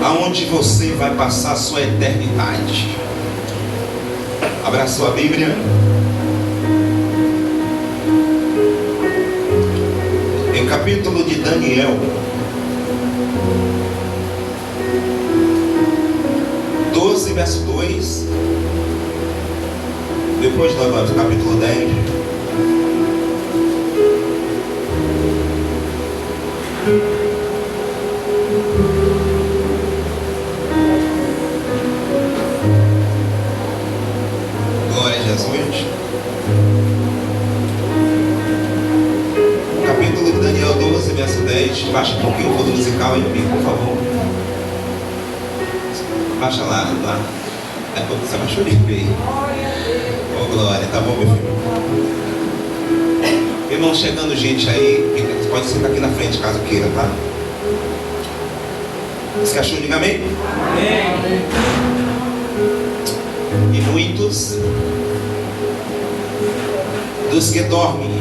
aonde você vai passar a sua eternidade. Abra sua Bíblia. Em capítulo de Daniel 12, verso 2. Depois nós vamos para o capítulo 10. Glória a Jesus. Capítulo de Daniel 12, verso 10. Baixa um pouquinho o fundo musical aí comigo, por favor. Baixa lá. É quando você baixou de bem. Oh, glória. Tá bom, meu filho? Irmão, chegando gente aí, pode sentar aqui na frente, caso queira, tá? Você achou? Diga amém? Amém. E muitos dos que dormem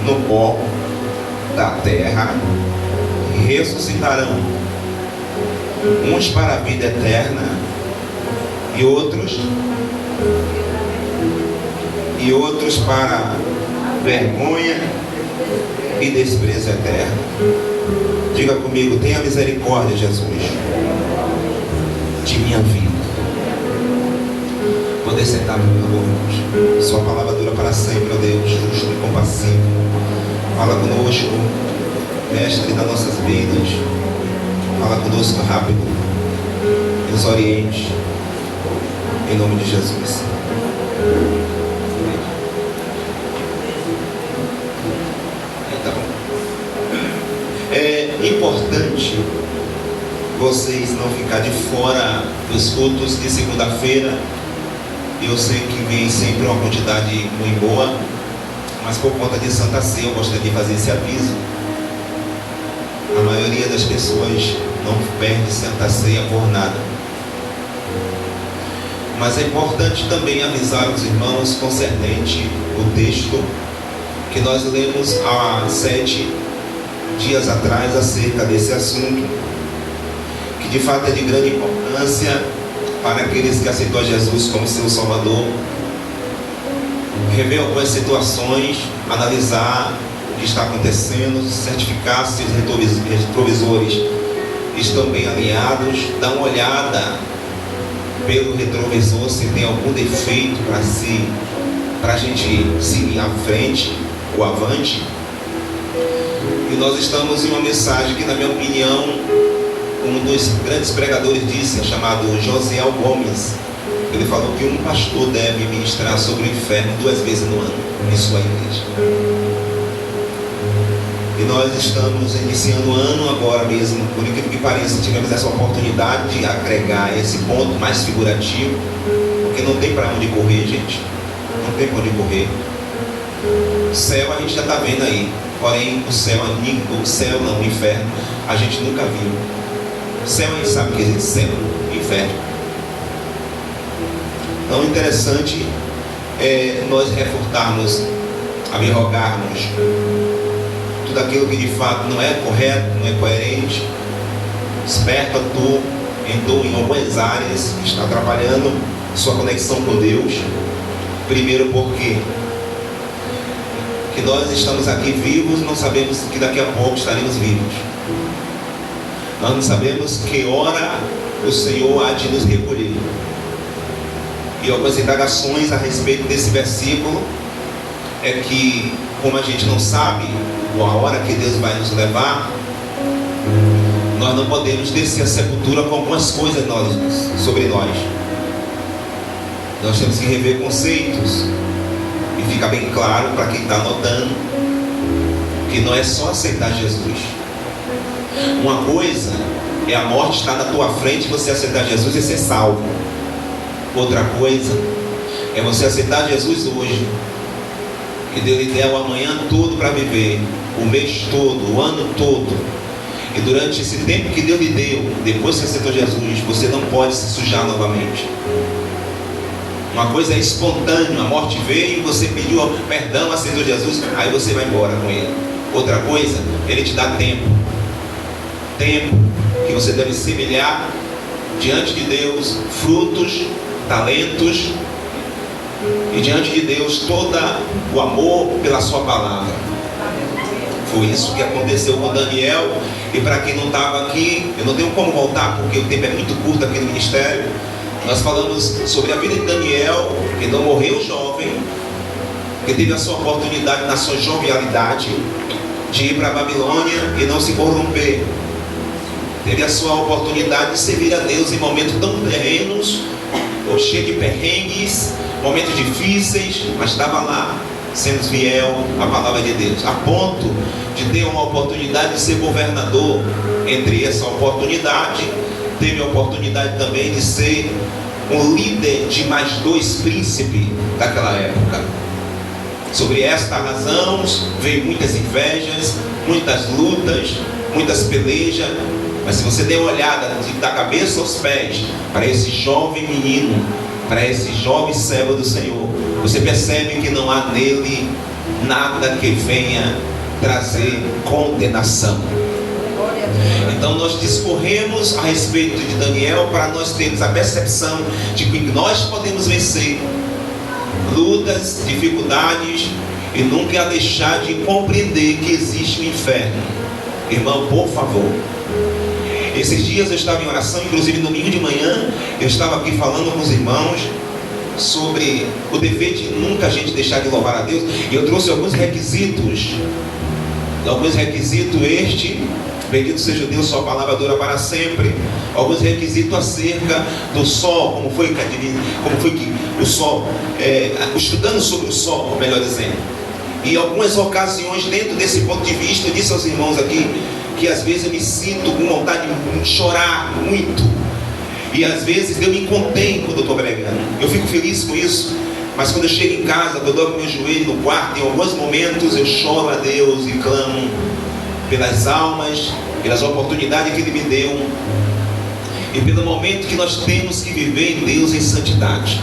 no pó da terra ressuscitarão, uns para a vida eterna e outros para vergonha e desprezo eterno. Diga comigo: tenha misericórdia, Jesus, de minha vida. Poder sentar, meu irmão. Sua palavra dura para sempre, ó Deus, justo e compassivo. Fala conosco, mestre das nossas vidas. Fala conosco rápido. Nos oriente. Em nome de Jesus. Tá bom. É importante vocês não ficar de fora dos cultos de segunda-feira. Eu sei que vem sempre uma quantidade muito boa, mas por conta de Santa Ceia eu gostaria de fazer esse aviso. A maioria das pessoas não perde Santa Ceia por nada. Mas é importante também avisar os irmãos concernente o texto que nós lemos há 7 dias atrás acerca desse assunto, que de fato é de grande importância para aqueles que aceitou a Jesus como seu Salvador. Rever algumas situações, analisar o que está acontecendo, certificar se os retrovisores estão bem alinhados, dar uma olhada pelo retrovisor se tem algum defeito para a gente seguir à frente ou avante. E nós estamos em uma mensagem que, na minha opinião, um dos grandes pregadores disse, chamado Josiel Gomes. Ele falou que um pastor deve ministrar sobre o inferno 2 vezes no ano em sua igreja. E nós estamos iniciando o ano agora mesmo. Por incrível que pareça, tivemos essa oportunidade de agregar esse ponto mais figurativo, porque não tem para onde correr, gente. Não tem para onde correr. O céu a gente já está vendo aí, porém o céu não, o inferno a gente nunca viu. O céu a gente sabe que existe céu, inferno. Então, interessante é nós refortarmos, abrogarmos tudo aquilo que de fato não é correto, não é coerente. Esperto em algumas áreas que está atrapalhando sua conexão com Deus. Primeiro, porque que nós estamos aqui vivos, não sabemos que daqui a pouco estaremos vivos. Nós não sabemos que hora o Senhor há de nos recolher. E algumas indagações a respeito desse versículo é que, como a gente não sabe a hora que Deus vai nos levar, nós não podemos descer a sepultura com algumas coisas sobre nós. Nós temos que rever conceitos e ficar bem claro para quem está anotando que não é só aceitar Jesus. Uma coisa é a morte estar na tua frente e você aceitar Jesus e ser salvo. Outra coisa é você aceitar Jesus hoje e Deus lhe der o amanhã todo para viver, o mês todo, o ano todo. E durante esse tempo que Deus lhe deu, depois que aceitou Jesus, você não pode se sujar novamente. Uma coisa é espontânea, a morte veio e você pediu perdão, aceitou Jesus, aí você vai embora com Ele. Outra coisa, Ele te dá tempo que você deve semelhar diante de Deus frutos, talentos, e diante de Deus todo o amor pela sua palavra. Foi isso que aconteceu com Daniel. E para quem não estava aqui, eu não tenho como voltar porque o tempo é muito curto aqui no ministério. Nós falamos sobre a vida de Daniel, que não morreu jovem, que teve a sua oportunidade na sua jovialidade de ir para a Babilônia e não se corromper. Teve a sua oportunidade de servir a Deus em momentos tão terrenos, ou cheio de perrengues, momentos difíceis, mas estava lá, sendo fiel à palavra de Deus, a ponto de ter uma oportunidade de ser governador. Entre essa oportunidade, teve a oportunidade também de ser um líder de mais 2 príncipes daquela época. Sobre esta razão, veio muitas invejas, muitas lutas, muitas pelejas. Mas se você der uma olhada da cabeça aos pés para esse jovem menino, para esse jovem servo do Senhor, você percebe que não há nele nada que venha trazer condenação. Então nós discorremos a respeito de Daniel para nós termos a percepção de que nós podemos vencer lutas, dificuldades, e nunca deixar de compreender que existe um inferno. Irmão, por favor, esses dias eu estava em oração, inclusive no domingo de manhã eu estava aqui falando com os irmãos sobre o dever de nunca a gente deixar de louvar a Deus, e eu trouxe alguns requisitos bendito seja Deus, sua palavra dura para sempre. Alguns requisitos acerca do sol, como foi que o sol, estudando sobre o sol, melhor dizendo. E algumas ocasiões dentro desse ponto de vista, eu disse aos irmãos aqui, que às vezes eu me sinto com vontade de chorar muito, e às vezes eu me contém quando eu estou pregando. Eu fico feliz com isso, mas quando eu chego em casa, quando eu dobro meu joelho no quarto, em alguns momentos eu choro a Deus e clamo pelas almas, pelas oportunidades que Ele me deu, e pelo momento que nós temos que viver em Deus em santidade.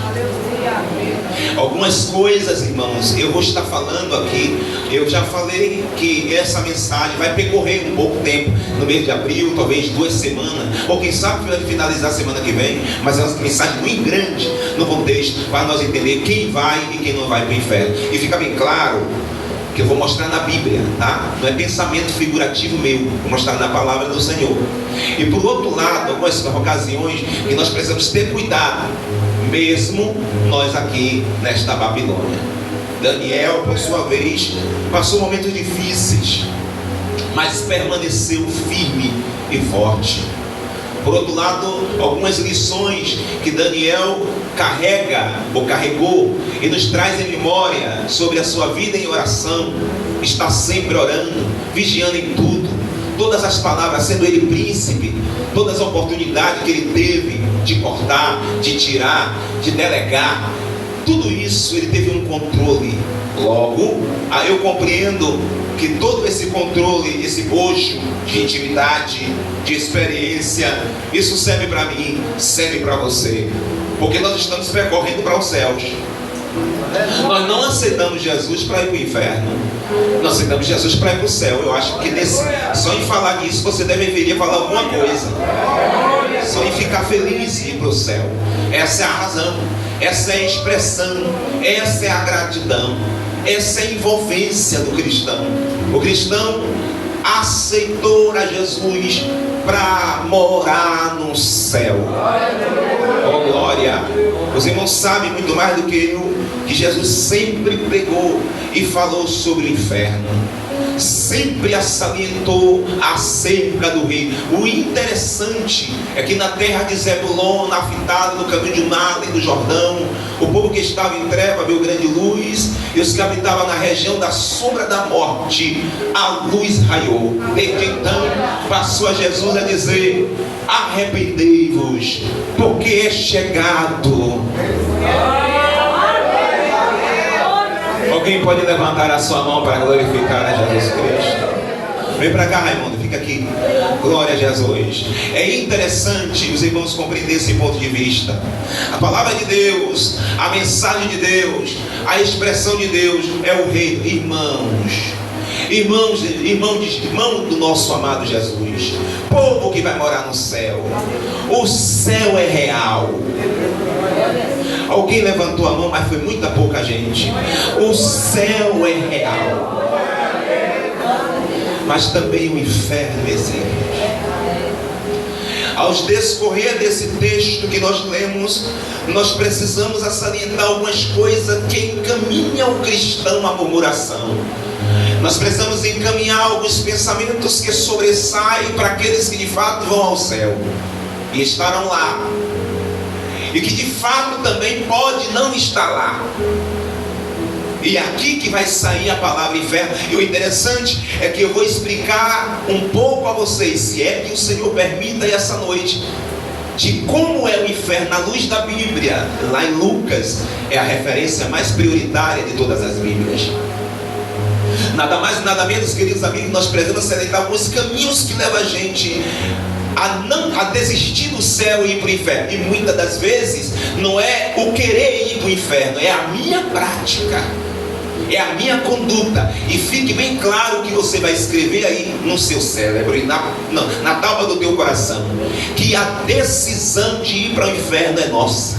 Algumas coisas, irmãos, eu vou estar falando aqui. Eu já falei que essa mensagem vai percorrer um pouco tempo, no mês de abril, talvez 2 semanas, ou quem sabe vai finalizar semana que vem. Mas é uma mensagem muito grande no contexto, para nós entender quem vai e quem não vai para o inferno. E fica bem claro que eu vou mostrar na Bíblia, tá? Não é pensamento figurativo meu, vou mostrar na palavra do Senhor. E por outro lado, algumas ocasiões que nós precisamos ter cuidado, mesmo nós aqui nesta Babilônia. Daniel, por sua vez, passou momentos difíceis, mas permaneceu firme e forte. Por outro lado, algumas lições que Daniel carregou e nos traz em memória sobre a sua vida em oração. Está sempre orando, vigiando em tudo, todas as palavras, sendo ele príncipe, todas as oportunidades que ele teve de cortar, de tirar, de delegar, tudo isso ele teve um controle. Logo, eu compreendo que todo esse controle, esse bojo de intimidade, de experiência, isso serve para mim, serve para você, porque nós estamos percorrendo para os céus. Nós não aceitamos Jesus para ir para o inferno, nós aceitamos Jesus para ir para o céu. Eu acho que só em falar nisso você deveria falar alguma coisa, só em ficar feliz e ir para o céu. Essa é a razão, essa é a expressão, essa é a gratidão, essa é a envolvência do cristão. O cristão aceitou a Jesus para morar no céu. Oh glória! Os irmãos sabem muito mais do que eu que Jesus sempre pregou e falou sobre o inferno, sempre salientou acerca do rei. O interessante é que na terra de Zebulon, na fitada do caminho de mar e do Jordão, o povo que estava em treva viu grande luz, e os que habitavam na região da sombra da morte, a luz raiou. Desde então passou a Jesus a dizer: arrependei-vos, porque é chegado. Alguém pode levantar a sua mão para glorificar a Jesus Cristo? Vem para cá, Raimundo, fica aqui. Glória a Jesus. É interessante os irmãos compreender esse ponto de vista. A palavra de Deus, a mensagem de Deus, a expressão de Deus é o reino. Irmãos, irmão do nosso amado Jesus, povo que vai morar no céu. O céu é real. Alguém levantou a mão, mas foi muita pouca gente. O céu é real, mas também o inferno existe. Ao descorrer desse texto que nós lemos, nós precisamos salientar algumas coisas que encaminham o cristão à murmuração. Nós precisamos encaminhar alguns pensamentos que sobressaem para aqueles que de fato vão ao céu e estarão lá, e que de fato também pode não estar lá. E é aqui que vai sair a palavra inferno. E o interessante é que eu vou explicar um pouco a vocês, se é que o Senhor permita essa noite, de como é o inferno à luz da Bíblia. Lá em Lucas é a referência mais prioritária de todas as Bíblias. Nada mais e nada menos, queridos amigos, nós precisamos salientar alguns caminhos que levam a gente a desistir do céu e ir para o inferno. E muitas das vezes não é o querer ir para o inferno, é a minha prática, é a minha conduta. E fique bem claro que você vai escrever aí no seu cérebro e na tábua do teu coração, que a decisão de ir para o inferno é nossa.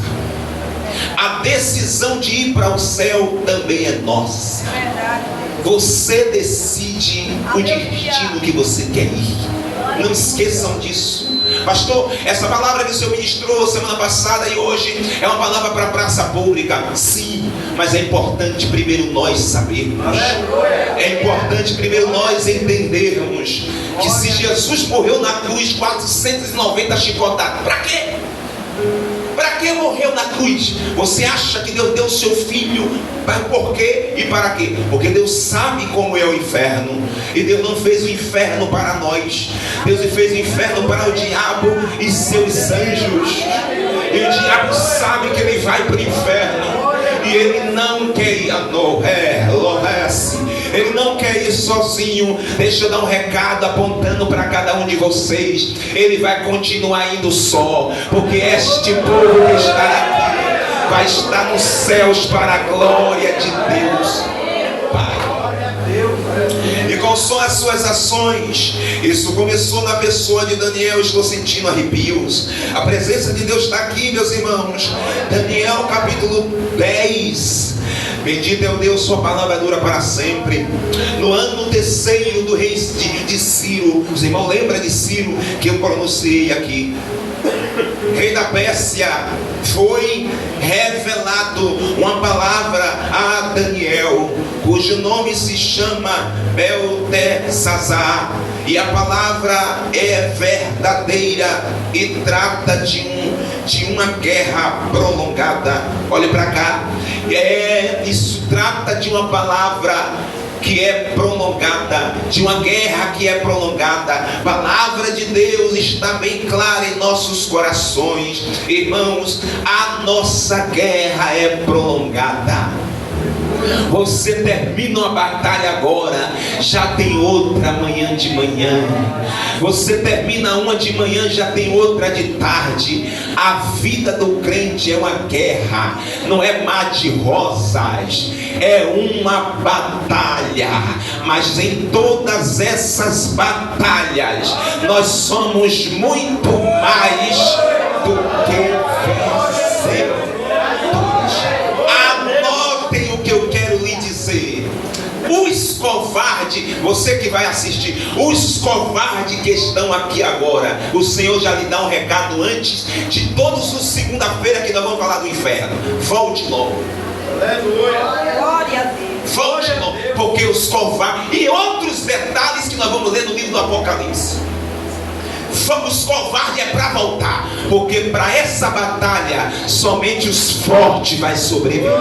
A decisão de ir para o céu também é nossa. Você decide o destino que você quer ir. Não esqueçam disso. Pastor, essa palavra que o Senhor ministrou semana passada e hoje é uma palavra para a praça pública. Sim, mas é importante primeiro nós sabermos. É importante primeiro nós entendermos que se Jesus morreu na cruz 490 chicotadas, para quê? Para que morreu na cruz? Você acha que Deus deu o seu filho? Por quê e para quê? Porque Deus sabe como é o inferno. E Deus não fez o inferno para nós. Deus fez o inferno para o diabo e seus anjos. E o diabo sabe que ele vai para o inferno. E ele não quer ir ele não quer ir sozinho. Deixa eu dar um recado apontando para cada um de vocês. Ele vai continuar indo só, porque este povo que está aqui vai estar nos céus para a glória de Deus Pai. E quais são as suas ações? Isso começou na pessoa de Daniel. Estou sentindo arrepios. A presença de Deus está aqui, meus irmãos. Daniel capítulo 10. Bendito é o Deus, sua palavra dura para sempre. No ano terceiro do rei de Ciro. Os irmãos lembram de Ciro que eu pronunciei aqui? Rei da Pérsia. Foi revelado uma palavra a Daniel, cujo nome se chama Beltesazar. E a palavra é verdadeira e trata de uma guerra prolongada. Olhe para cá. Isso trata de uma palavra que é prolongada, de uma guerra que é prolongada. A palavra de Deus está bem clara em nossos corações, irmãos. A nossa guerra é prolongada. Você termina uma batalha agora, já tem outra amanhã de manhã. Você termina uma de manhã, já tem outra de tarde. A vida do crente é uma guerra, não é mar de rosas, é uma batalha. Mas em todas essas batalhas nós somos muito mais do que vencedores. Anotem o que eu quero lhe dizer. Os covardes, você que vai assistir, os covardes que estão aqui agora, o Senhor já lhe dá um recado antes de todos os segunda-feira que nós vamos falar do inferno. Volte logo. Glória a Deus. Volte logo, porque os covardes, e outros detalhes que nós vamos ler no livro do Apocalipse. Os covardes é para voltar, porque para essa batalha somente os fortes vai sobreviver.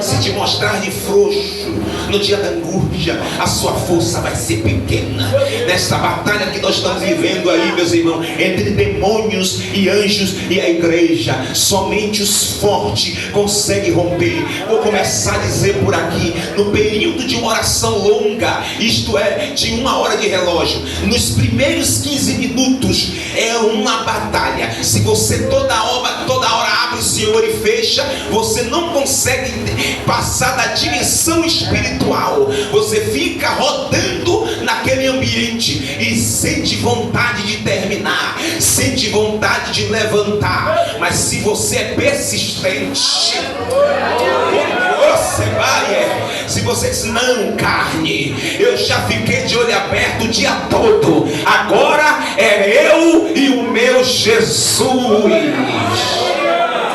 Se te mostrar de frouxo no dia da angústia, a sua força vai ser pequena. Nessa batalha que nós estamos vivendo aí, meus irmãos, entre demônios e anjos e a igreja, somente os fortes conseguem romper. Vou começar a dizer por aqui, no período de uma oração longa, isto é, de 1 hora de relógio, nos primeiros 15 minutos é uma batalha. Se você toda hora abre os Senhor e fecha, você não consegue passar da dimensão espiritual. Você fica rodando naquele ambiente e sente vontade de terminar, sente vontade de levantar. Mas se você é persistente, você vai, se você diz, não, carne, eu já fiquei de olho aberto o dia todo, agora é eu e o meu Jesus.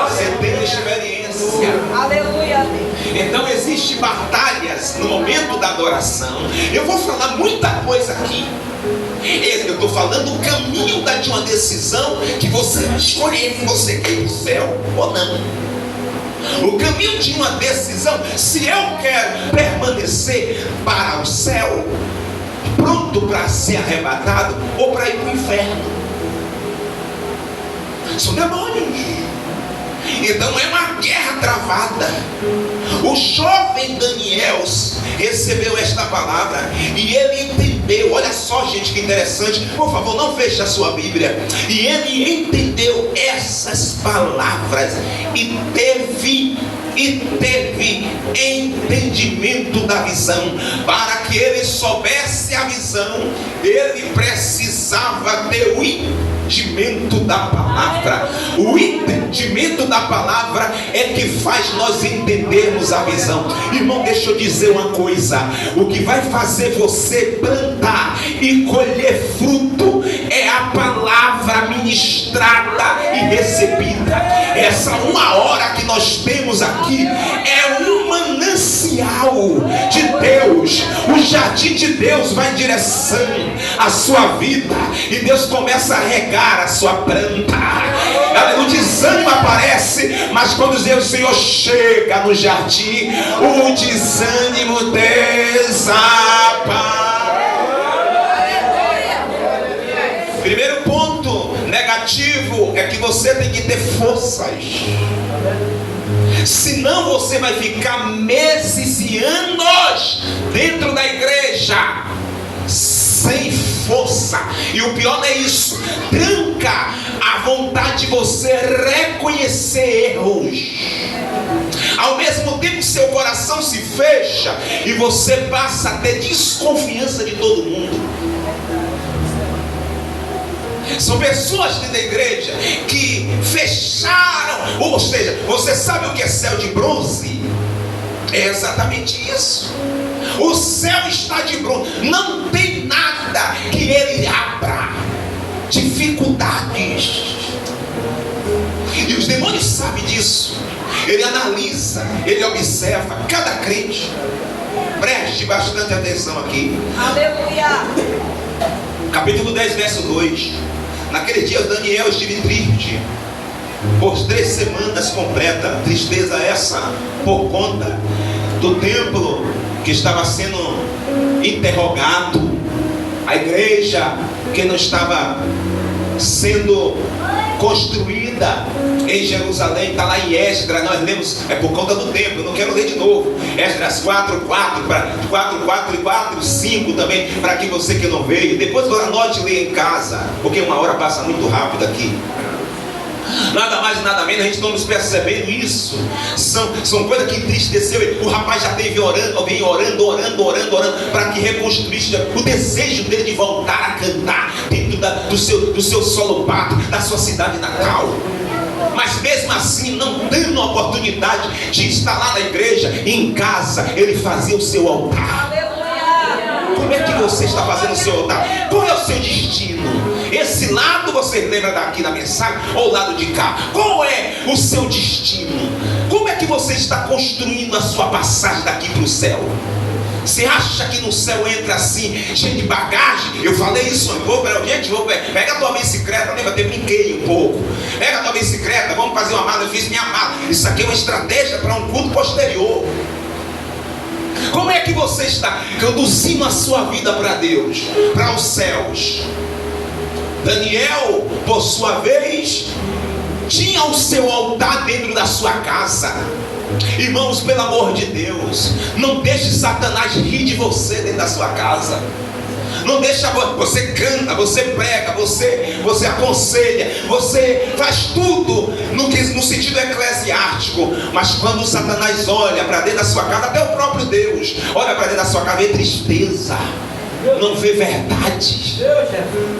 Você tem experiência. Aleluia. Então existem batalhas no momento da adoração. Eu vou falar muita coisa aqui. Eu estou falando o caminho de uma decisão que você vai escolher se você quer ir para o céu ou não. O caminho de uma decisão, se eu quero permanecer para o céu, pronto para ser arrebatado, ou para ir para o inferno. São demônios. Então é uma guerra travada. O jovem Daniel recebeu esta palavra e ele entendeu. Olha só, gente, que interessante. Por favor, não feche a sua Bíblia. E ele entendeu essas palavras e teve entendimento da visão. Para que ele soubesse a visão, ele precisava ter o entendimento da palavra. O entendimento da palavra é que faz nós entendermos a visão. Irmão, deixa eu dizer uma coisa: o que vai fazer você plantar e colher fruto é a palavra ministrada e recebida. Essa uma hora que nós temos aqui é um manancial de Deus. O jardim de Deus vai em direção à sua vida e Deus começa a regar a sua planta. O desânimo aparece, mas quando o Senhor chega no jardim, o desânimo desaparece. Primeiro ponto negativo é que você tem que ter forças. Senão você vai ficar meses e anos dentro da igreja sem força. E o pior não é isso, tranca a vontade de você reconhecer erros. Ao mesmo tempo seu coração se fecha e você passa a ter desconfiança de todo mundo. São pessoas dentro da igreja que fecharam. Ou seja, você sabe o que é céu de bronze? É exatamente isso. O céu está de bronze. Não tem nada que ele abra. Dificuldades. E os demônios sabem disso. Ele analisa, ele observa cada crente. Preste bastante atenção aqui. Aleluia. Capítulo 10, verso 2. Naquele dia Daniel esteve triste por 3 semanas completas. Tristeza essa por conta do templo que estava sendo interrogado, a igreja que não estava sendo construída em Jerusalém. Está lá em Esdras, nós lemos, é por conta do templo, eu não quero ler de novo. Esdras 4, 4 e 4, 5 também, para que você que não veio, depois anote e leia em casa, porque uma hora passa muito rápido aqui. Nada mais e nada menos, a gente não nos percebendo isso. São coisas que entristeceu ele. O rapaz já teve orando para que reconstruísse o desejo dele de voltar a cantar dentro do seu solo pátrio, da sua cidade natal. Mas mesmo assim, não dando a oportunidade de estar lá na igreja, em casa, ele fazia o seu altar. Como é que você está fazendo o seu altar? Qual é o seu destino? Esse lado você lembra daqui da mensagem ou o lado de cá? Qual é o seu destino? Como é que você está construindo a sua passagem daqui para o céu? Você acha que no céu entra assim, cheio de bagagem? Eu falei isso, pega a tua bicicleta, lembra, até brinquei um pouco. Pega a tua bicicleta, vamos fazer uma mala, eu fiz minha mala. Isso aqui é uma estratégia para um culto posterior. Como é que você está conduzindo a sua vida para Deus, para os céus? Daniel, por sua vez, tinha o seu altar dentro da sua casa. Irmãos, pelo amor de Deus, não deixe Satanás rir de você dentro da sua casa. Não deixa, você canta, você prega, você aconselha, você faz tudo no sentido eclesiástico. Mas quando Satanás olha para dentro da sua casa, até o próprio Deus olha para dentro da sua casa, vê tristeza, não vê verdade,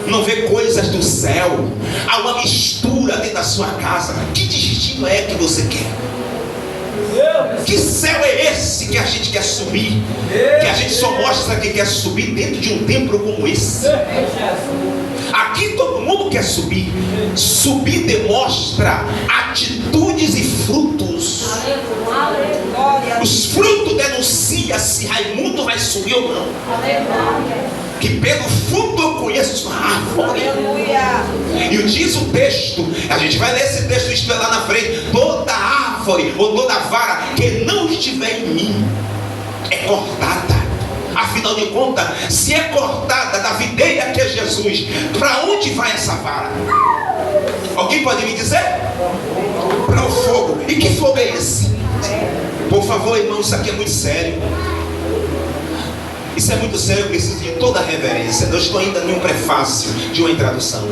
não vê coisas do céu. Há uma mistura dentro da sua casa. Que destino é que você quer? Que céu é esse que a gente quer subir? Que a gente só mostra que quer subir dentro de um templo como esse. Aqui todo mundo quer subir. Subir demonstra atitudes e frutos. Os frutos denunciam se Raimundo vai subir ou não. Que pelo fruto eu conheço a árvore. E diz o texto, a gente vai ler esse texto, isto é lá na frente: toda árvore ou toda vara que não estiver em mim é cortada. Afinal de contas, se é cortada da videira que é Jesus, para onde vai essa vara? Alguém pode me dizer? Para o fogo. E que fogo é esse? Por favor, irmão, isso aqui é muito sério. Isso é muito sério, eu preciso de toda a reverência. Eu estou ainda em um prefácio de uma introdução.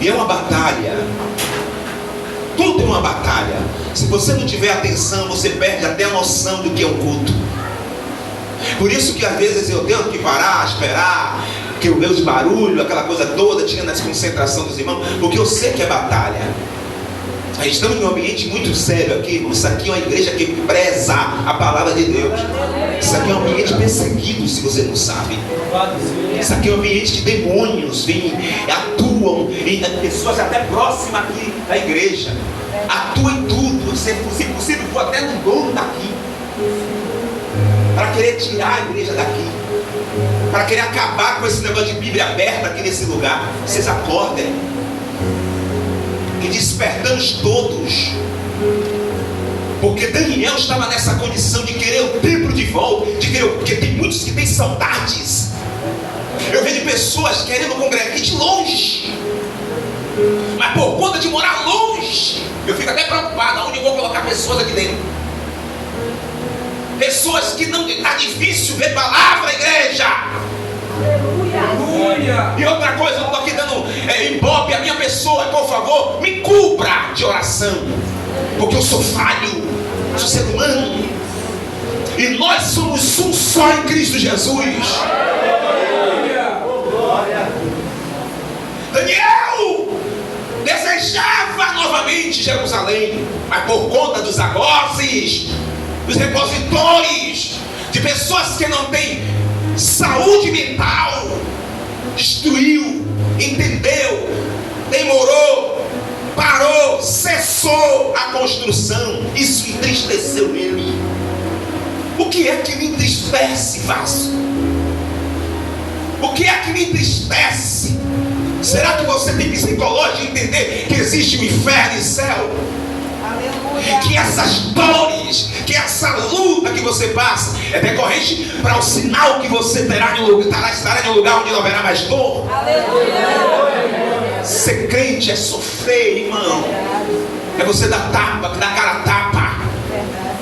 E é uma batalha. Tudo é uma batalha. Se você não tiver atenção, você perde até a noção do que é um culto. Por isso que às vezes eu tenho que parar, esperar que eu vejo os barulhos, aquela coisa toda, tirando a desconcentração dos irmãos, porque eu sei que é batalha. Nós estamos em um ambiente muito sério aqui, irmão. Isso aqui é uma igreja que preza a palavra de Deus. Isso aqui é um ambiente perseguido, se você não sabe. Isso aqui é um ambiente que demônios vêm, atuam em pessoas até próximas aqui da igreja. Atuam em tudo, se possível, for até no dono daqui, para querer tirar a igreja daqui, para querer acabar com esse negócio de Bíblia aberta aqui nesse lugar. Vocês acordem, que despertamos todos, porque Daniel estava nessa condição de querer o templo de volta, porque tem muitos que têm saudades. Eu vejo pessoas querendo congregar de longe, mas por conta de morar longe, eu fico até preocupado aonde eu vou colocar pessoas aqui dentro. Pessoas que não está difícil ver palavra, igreja. Aleluia. E outra coisa, eu não estou aqui dando ibope a minha pessoa. Por favor, me cubra de oração, porque eu sou falho, sou ser humano, e nós somos um só em Cristo Jesus. Daniel desejava novamente Jerusalém, mas por conta dos algozes, dos repositores, de pessoas que não têm saúde mental, destruiu, entendeu, demorou, parou, cessou a construção. Isso entristeceu ele. O que é que me entristece, vaso? O que é que me entristece? Será que você tem psicológico de entender que existe um inferno e céu? Aleluia. Que essas dores, que essa luta que você passa é decorrente para o sinal que você terá estará em um lugar onde não haverá mais dor. Aleluia. Ser crente é sofrer, irmão. É você dar tapa, dar cara a tapa.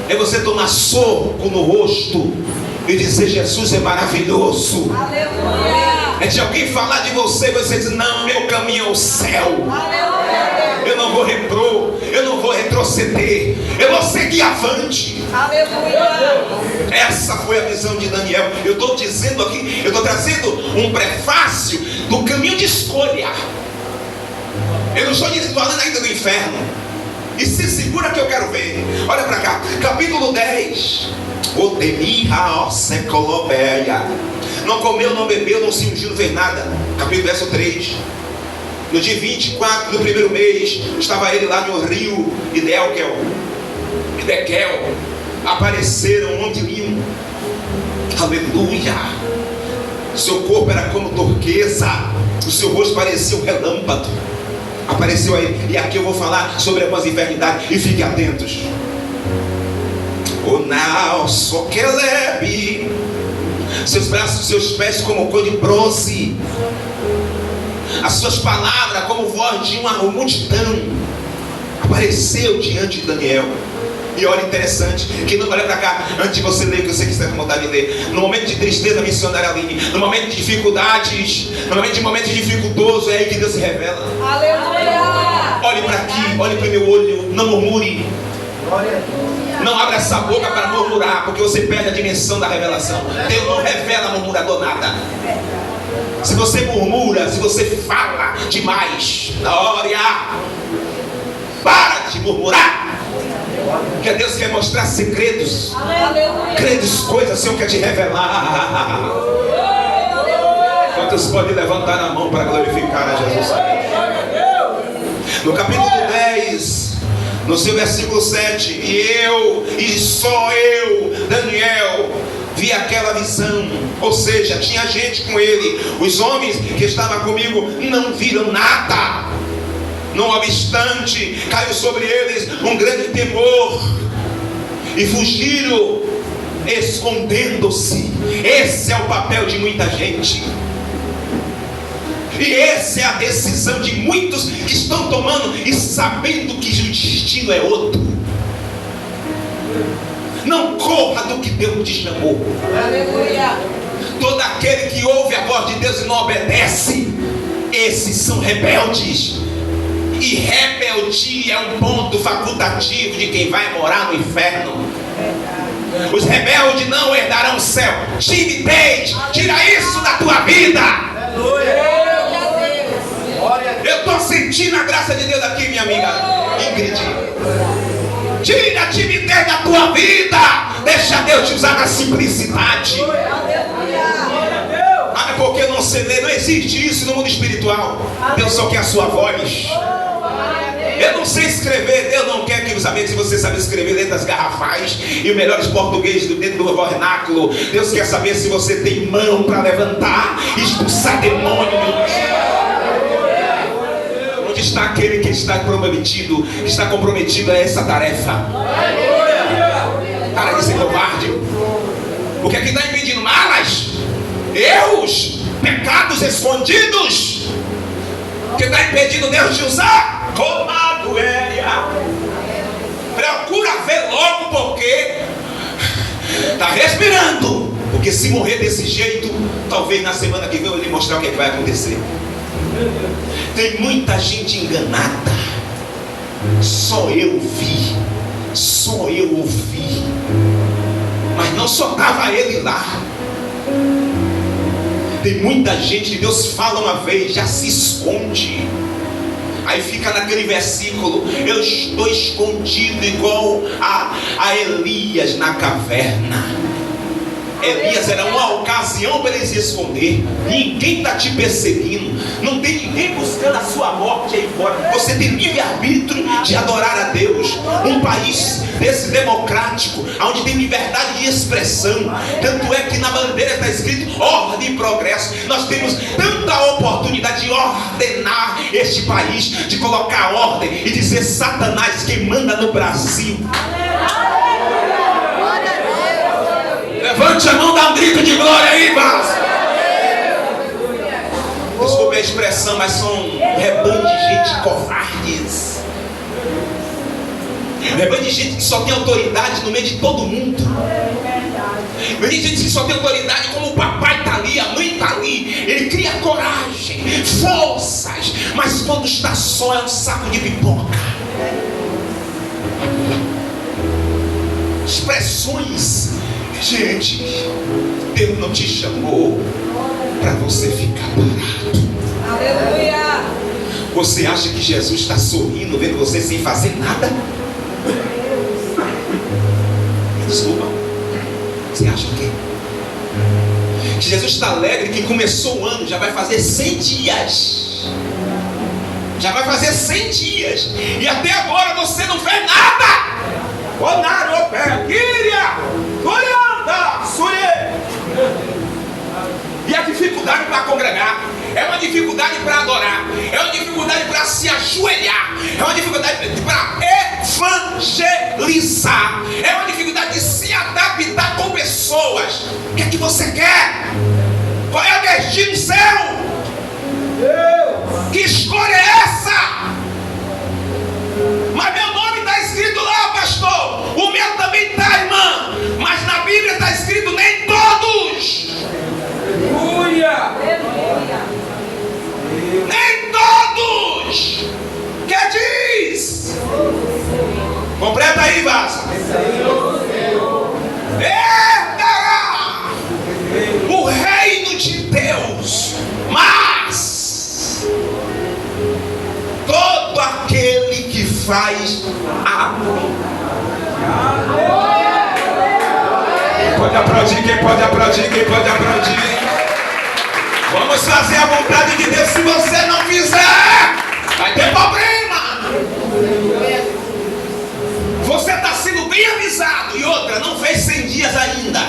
É você tomar soco no rosto e dizer: Jesus é maravilhoso. Aleluia. É de alguém falar de você e você diz: não, meu caminho é o céu. Aleluia. Eu não vou eu não vou retroceder, eu vou seguir avante. Aleluia. Essa foi a visão de Daniel. Eu estou dizendo aqui, eu estou trazendo um prefácio do caminho de escolha. Eu não estou falando ainda do inferno. E se segura que eu quero ver. Olha para cá, capítulo 10. O Demiha Secolobeia. Não comeu, não bebeu, não se ungiu, não fez nada. Capítulo verso 3. No dia 24 do primeiro mês, estava ele lá no rio de Dekel. Apareceram um monte de linho. Aleluia. Seu corpo era como turquesa, o seu rosto parecia um relâmpago. Apareceu aí. E aqui eu vou falar sobre algumas enfermidades, e fiquem atentos. O Nau Sokelebe. Seus braços, seus pés como cor de bronze. As suas palavras como voz de uma multidão. Apareceu diante de Daniel. E olha, interessante, que não olha para cá, antes de você ler, que eu sei que você está com vontade de ler. No momento de tristeza, missionária Aline, no momento de dificuldades, no momento dificultoso, é aí que Deus se revela. Aleluia! Olhe para aqui, olhe para o meu olho, não murmure. Não abra essa boca para murmurar, porque você perde a dimensão da revelação. Deus não revela murmurador nada. Se você murmura, se você fala demais, glória, para de murmurar. Porque Deus quer mostrar segredos. Grandes coisas, o Senhor quer te revelar. Quantos podem levantar a mão para glorificar a Jesus? No capítulo 10, no seu versículo 7, e só eu, Daniel, vi aquela visão. Ou seja, tinha gente com ele. Os homens que estavam comigo não viram nada. Não obstante, caiu sobre eles um grande temor e fugiram, escondendo-se. Esse é o papel de muita gente. E essa é a decisão de muitos que estão tomando e sabendo que o destino é outro. Não corra do que Deus te chamou. Aleluia! Todo aquele que ouve a voz de Deus e não obedece, esses são rebeldes. E rebeldia é um ponto facultativo de quem vai morar no inferno. Os rebeldes não herdarão o céu. Timidez, tira isso da tua vida. Eu estou sentindo a graça de Deus aqui, minha amiga Ingrid. Tira a timidez da tua vida. Deixa Deus te usar na simplicidade. Ah, porque não se lê, não existe isso no mundo espiritual. Deus só quer a sua voz. Eu não sei escrever, Deus não quer que saber se você sabe escrever letras garrafais e os melhores português dentro do vernáculo. Deus quer saber se você tem mão para levantar e expulsar demônios. Onde está aquele que está comprometido a essa tarefa? Para de ser covarde. O que é que está impedindo? Malas, erros, pecados escondidos. O que está impedindo Deus de usar? Procura ver logo, porque está respirando. Porque se morrer desse jeito, talvez na semana que vem eu lhe mostrar o que vai acontecer. Tem muita gente enganada. Só eu vi, só eu ouvi. Mas não só estava ele lá. Tem muita gente que Deus fala uma vez, já se esconde. Aí fica naquele versículo: eu estou escondido igual a Elias na caverna. Elias era uma ocasião para ele se esconder. Ninguém está te perseguindo. Não tem ninguém buscando a sua morte aí fora. Você tem livre-arbítrio de adorar a Deus. Um país desse democrático, onde tem liberdade de expressão. Tanto é que na bandeira está escrito ordem e progresso. Nós temos tanta oportunidade de ordenar este país, de colocar ordem e dizer: Satanás, quem manda no Brasil. Levante a mão, dá um grito de glória aí, mas desculpe a expressão, mas são um rebanho de gente covardes. Um rebanho de gente que só tem autoridade no meio de todo mundo. Um rebanho de gente que só tem autoridade como o papai está ali, a mãe está ali. Ele cria coragem, forças, mas quando está só é um saco de pipoca. Expressões. Gente, Deus não te chamou para você ficar parado. Aleluia! Você acha que Jesus está sorrindo vendo você sem fazer nada? Desculpa. Você acha o quê? Que Jesus está alegre que começou o ano, já vai fazer 100 dias. Já vai fazer 100 dias. E até agora você não fez nada. E a dificuldade para congregar é uma dificuldade para adorar, é uma dificuldade para se ajoelhar, é uma dificuldade para evangelizar, é uma dificuldade de se adaptar com pessoas. O que é que você quer? Qual é o destino seu? Que escolha é essa? Mas meu nome está escrito lá, pastor. O e vaza. Herdará o reino de Deus, mas todo aquele que faz amor. Pode aplaudir, quem pode aplaudir, quem pode aplaudir. Vamos fazer a vontade de Deus. Se você não fizer, vai ter problema. Você está sendo bem avisado. E outra, não fez 100 dias ainda.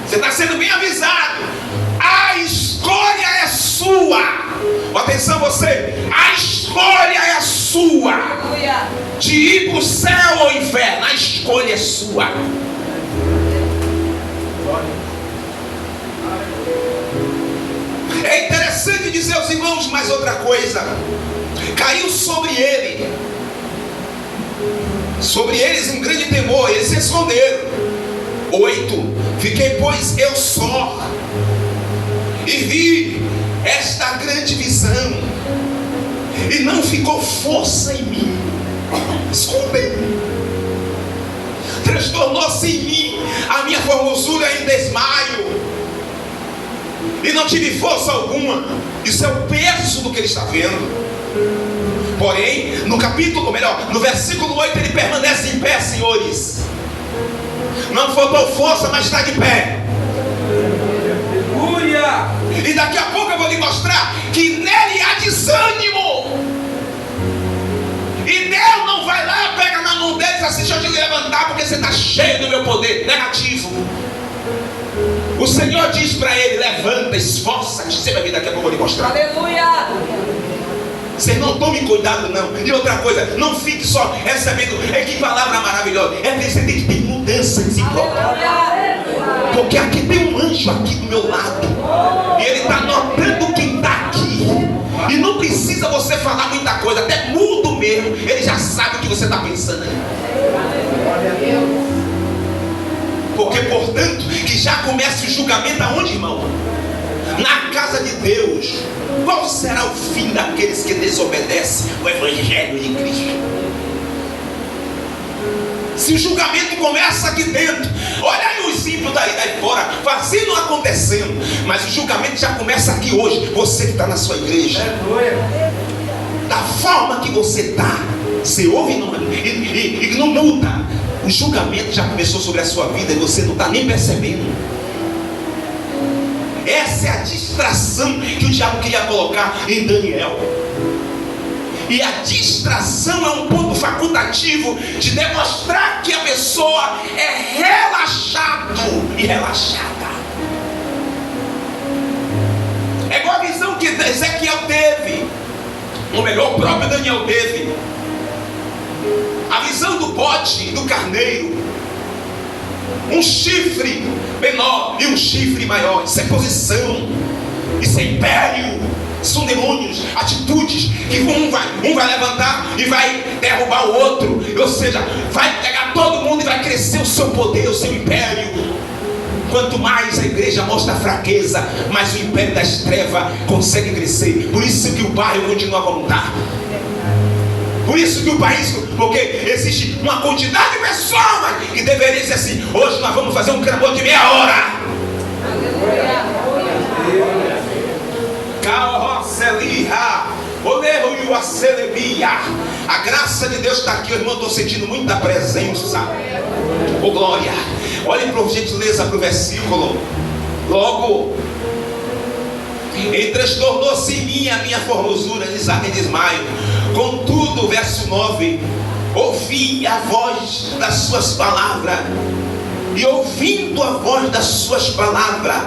Você está sendo bem avisado. A escolha é sua. Atenção você. A escolha é sua. De ir para o céu ou inferno. A escolha é sua. É interessante dizer aos irmãos mais outra coisa. Caiu sobre eles um grande temor. Eles se esconderam. 8. Fiquei, pois, eu só, e vi esta grande visão, e não ficou força em mim. Escondei. Transtornou-se em mim a minha formosura em desmaio, e não tive força alguma. Isso é o peso do que ele está vendo. Porém, no versículo 8, ele permanece em pé, senhores. Não faltou força, mas está de pé. E daqui a pouco eu vou lhe mostrar que nele há desânimo. E Deus não vai lá, pega na mão dele e diz assim: deixa eu te levantar porque você está cheio do meu poder. Negativo. O Senhor diz para ele: levanta, esforça-te. Você vai ver daqui a pouco eu vou lhe mostrar. Aleluia. Vocês não tomem cuidado não. E outra coisa, não fique só recebendo. Que palavra maravilhosa. É que você tem que ter mudança em si próprio. Porque aqui tem um anjo aqui do meu lado. E ele está notando quem está aqui. E não precisa você falar muita coisa. Até mudo mesmo. Ele já sabe o que você está pensando aí. Porque portanto que já começa o julgamento aonde, irmão? Na casa de Deus. Qual será o fim daqueles que desobedecem o Evangelho de Cristo? Se o julgamento começa aqui dentro, olha aí os ímpios daí fora, fazendo, acontecendo. Mas o julgamento já começa aqui hoje. Você que está na sua igreja, da forma que você está, você ouve e não muda. O julgamento já começou sobre a sua vida e você não está nem percebendo. Essa é a distração que o diabo queria colocar em Daniel. E a distração é um ponto facultativo de demonstrar que a pessoa é relaxado e relaxada. É igual a visão que Ezequiel teve. Ou melhor, o próprio Daniel teve. A visão do bode, do carneiro. Um chifre menor e um chifre maior. Isso é posição. Isso é império. São demônios, atitudes que um vai levantar e vai derrubar o outro. Ou seja, vai pegar todo mundo e vai crescer o seu poder, o seu império. Quanto mais a igreja mostra fraqueza, mais o império das trevas consegue crescer. Por isso que o bairro continua como está. Por isso que o país, porque existe uma quantidade de pessoas que deveria dizer assim: hoje nós vamos fazer um clamor de meia hora. A graça de Deus está aqui, irmão. Estou sentindo muita presença. Oh glória. Olhem por gentileza para o versículo. Logo, ele transtornou-se em mim a minha formosura em desmaio. Contudo, verso 9: ouvi a voz das suas palavras, e ouvindo a voz das suas palavras,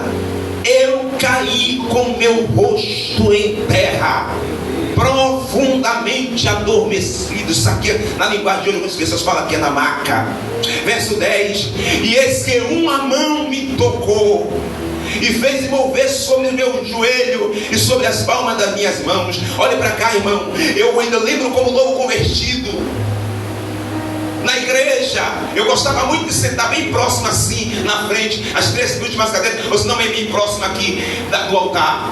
eu caí com meu rosto em terra, profundamente adormecido. Isso aqui na linguagem de hoje muitas pessoas falam que é na maca. Verso 10: e eis que uma mão me tocou e fez mover sobre o meu joelho e sobre as palmas das minhas mãos. Olhe para cá, irmão. Eu ainda lembro como novo convertido, na igreja, eu gostava muito de sentar bem próximo assim, na frente, as 3 últimas cadeiras, ou se não bem próximo aqui do altar.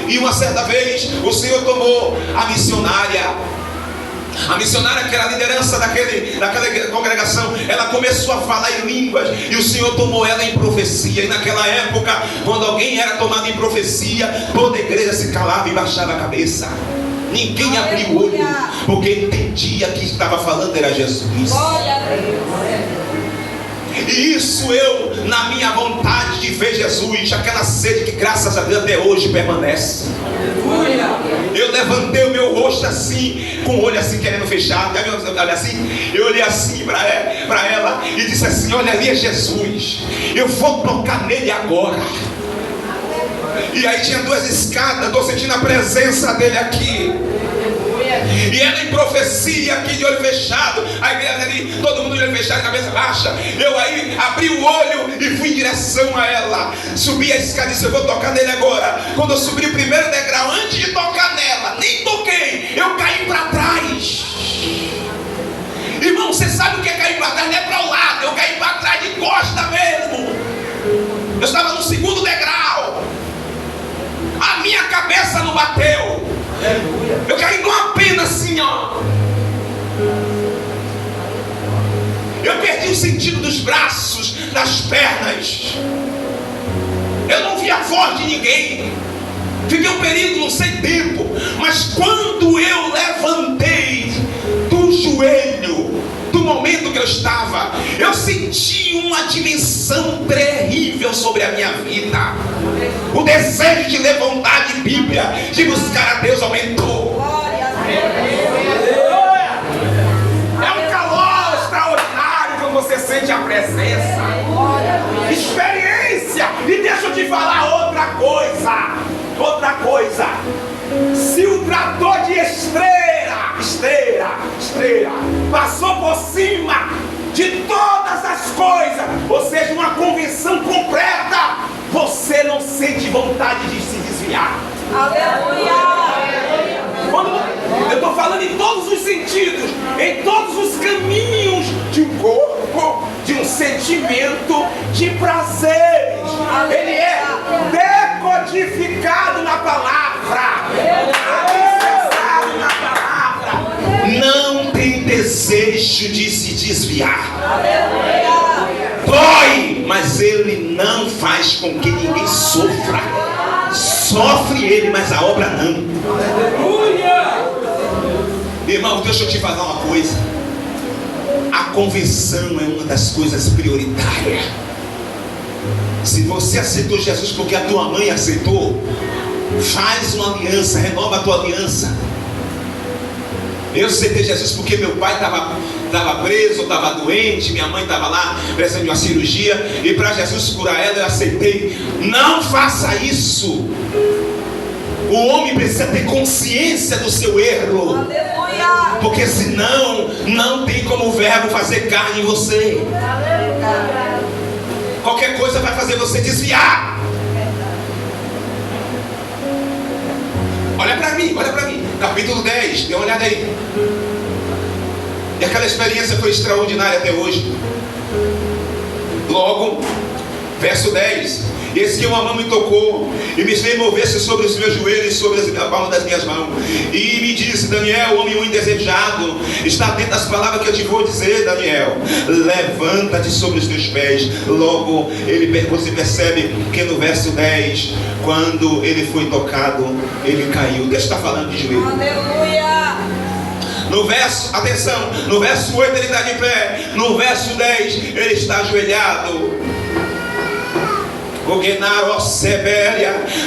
E uma certa vez, o Senhor tomou a missionária, A missionária, que era a liderança daquela congregação, ela começou a falar em línguas, e o Senhor tomou ela em profecia. E naquela época, quando alguém era tomado em profecia, toda a igreja se calava e baixava a cabeça. Ninguém abria o olho, porque entendia que estava falando era Jesus. Glória a Deus. E isso eu, na minha vontade de ver Jesus, aquela sede que graças a Deus até hoje permanece. Eu levantei o meu rosto assim, com o olho assim querendo fechar. Olha assim, eu olhei assim para ela e disse assim: olha, ali é Jesus, eu vou tocar nele agora. E aí tinha 2 escadas, estou sentindo a presença dele aqui. E ela em profecia aqui de olho fechado, a igreja ali, todo mundo de olho fechado, cabeça baixa. Eu aí abri o olho e fui em direção a ela. Subi a escada e disse: eu vou tocar nele agora. Quando eu subi o primeiro degrau, antes de tocar nela, nem toquei, eu caí para trás. Irmão, você sabe o que é cair para trás? Não é para o lado, eu caí para trás de costa mesmo. Eu estava no 2º degrau. A minha cabeça não bateu. Eu caí numa pena assim, ó. Eu perdi o sentido dos braços, das pernas. Eu não vi a voz de ninguém. Fiquei um período sem tempo. Mas quando eu levantei do joelho, do momento que eu estava, eu senti uma dimensão terrível sobre a minha vida. O desejo de levantar de Bíblia, de buscar a Deus, aumentou. Glória a Deus. É um calor extraordinário quando você sente a presença. Experiência. E deixa eu te falar outra coisa. Se o trator de esteira passou por cima de todas as coisas, ou seja, uma convenção completa, você não sente vontade de se desviar. Aleluia. Eu estou falando em todos os sentidos, em todos os caminhos de um corpo, de um sentimento, de prazeres. Ele é decodificado na palavra, alicerçado na palavra. Não tem desejo de se desviar. Aleluia. Dói, mas ele não faz com que ninguém sofra. Sofre ele, mas a obra não. Irmão, deixa eu te falar uma coisa. A conversão é uma das coisas prioritárias. Se você aceitou Jesus porque a tua mãe aceitou, faz uma aliança, renova a tua aliança. Eu aceitei Jesus porque meu pai estava preso, estava doente, minha mãe estava lá precisando de uma cirurgia, e para Jesus curar ela eu aceitei. Não faça isso. O homem precisa ter consciência do seu erro. Aleluia. Porque senão não tem como o verbo fazer carne em você. Qualquer coisa vai fazer você desviar. Olha para mim. Capítulo 10, dê uma olhada aí. E aquela experiência foi extraordinária até hoje. Logo, verso 10. Esse que uma mão me tocou e me fez mover-se sobre os meus joelhos e sobre a palma das minhas mãos. E me disse: Daniel, homem muito desejado, está atento às palavras que eu te vou dizer, Daniel. Levanta-te sobre os teus pés. Logo, você percebe que no verso 10, quando ele foi tocado, ele caiu. Deus está falando de joelho. Aleluia. No verso, atenção, no verso 8 ele está de pé. No verso 10 ele está ajoelhado.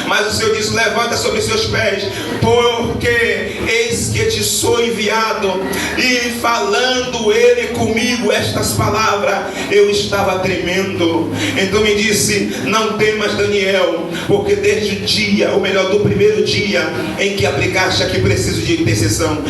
Mas o Senhor diz: levanta sobre os seus pés, porque eis que te sou enviado. E falando ele comigo estas palavras, eu estava tremendo. Então me disse: não temas, Daniel, porque desde o dia, ou melhor, do primeiro dia em que aplicaste, aqui preciso de intercessão,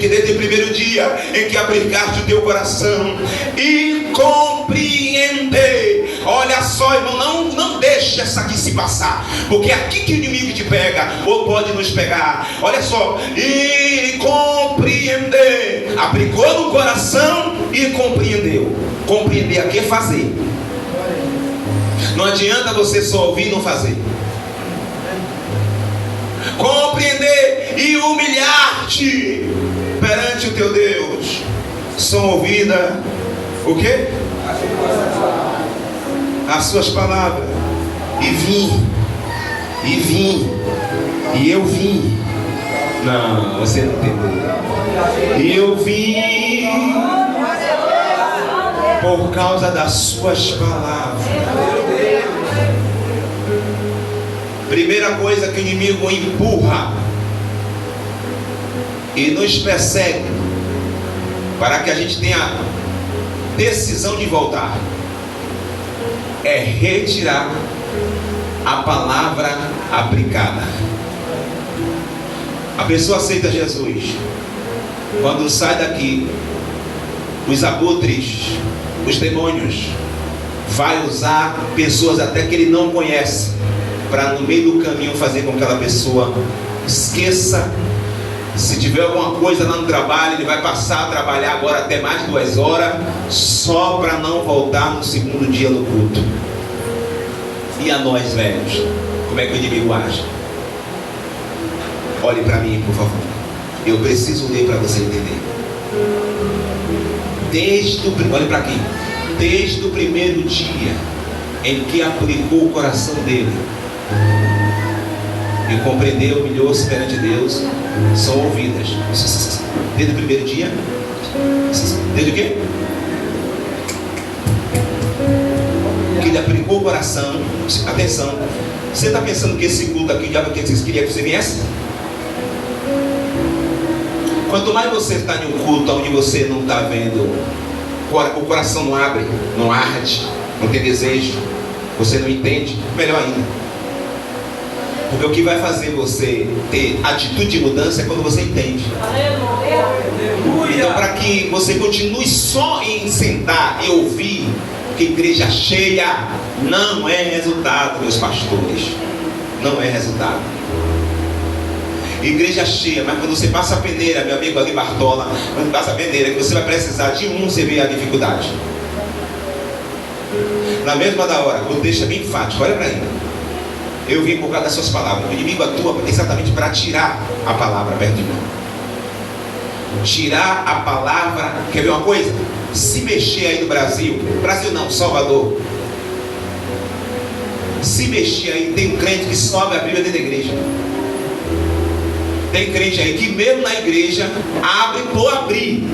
desde o primeiro dia em que aplicaste o teu coração e compreender. Olha só, irmão, não deixe essa aqui se passar, porque é aqui que o inimigo te pega, ou pode nos pegar. Olha só, e compreender. Aplicou no coração e compreendeu. Compreender aqui é fazer. Não adianta você só ouvir e não fazer. Compreender e humilhar-te perante o teu Deus. são ouvidas o quê? As suas palavras. E eu vim. Não, você não entendeu. E eu vim por causa das suas palavras. Primeira coisa que o inimigo empurra e nos persegue para que a gente tenha decisão de voltar é retirar a palavra aplicada. A pessoa aceita Jesus, quando sai daqui, os abutres, os demônios, vai usar pessoas até que ele não conhece, para no meio do caminho fazer com que aquela pessoa esqueça. Se tiver alguma coisa lá no trabalho, ele vai passar a trabalhar agora até mais de 2 horas, só para não voltar no segundo dia do culto. E a nós, velhos, como é que o inimigo age? Olhe para mim, por favor. Eu preciso ler para você entender. Olhe para aqui. Desde o primeiro dia em que aplicou o coração dele e compreendeu, humilhou-se perante Deus, são ouvidas. Desde o primeiro dia. Desde o quê? Que ele aplicou o coração. Atenção. Você está pensando que esse culto aqui, o diabo queria que você viesse? Quanto mais você está em um culto onde você não está vendo, o coração não abre, não arde, não tem desejo, você não entende, melhor ainda. Porque o que vai fazer você ter atitude de mudança é quando você entende. Então, para que você continue só em sentar e ouvir, que igreja cheia não é resultado, meus pastores. Não é resultado. Igreja cheia, mas quando você passa a peneira, meu amigo ali Bartola, quando passa a peneira, que você vai precisar de você vê a dificuldade. Na mesma da hora, o texto é bem enfático, olha para ele. Eu vim por causa das suas palavras. O inimigo atua exatamente para tirar a palavra perto de mim. Tirar a palavra. Quer ver uma coisa? Se mexer aí no Brasil não, Salvador. Se mexer aí, tem um crente que sobe a Bíblia dentro da igreja. Tem crente aí que mesmo na igreja abre por abrir.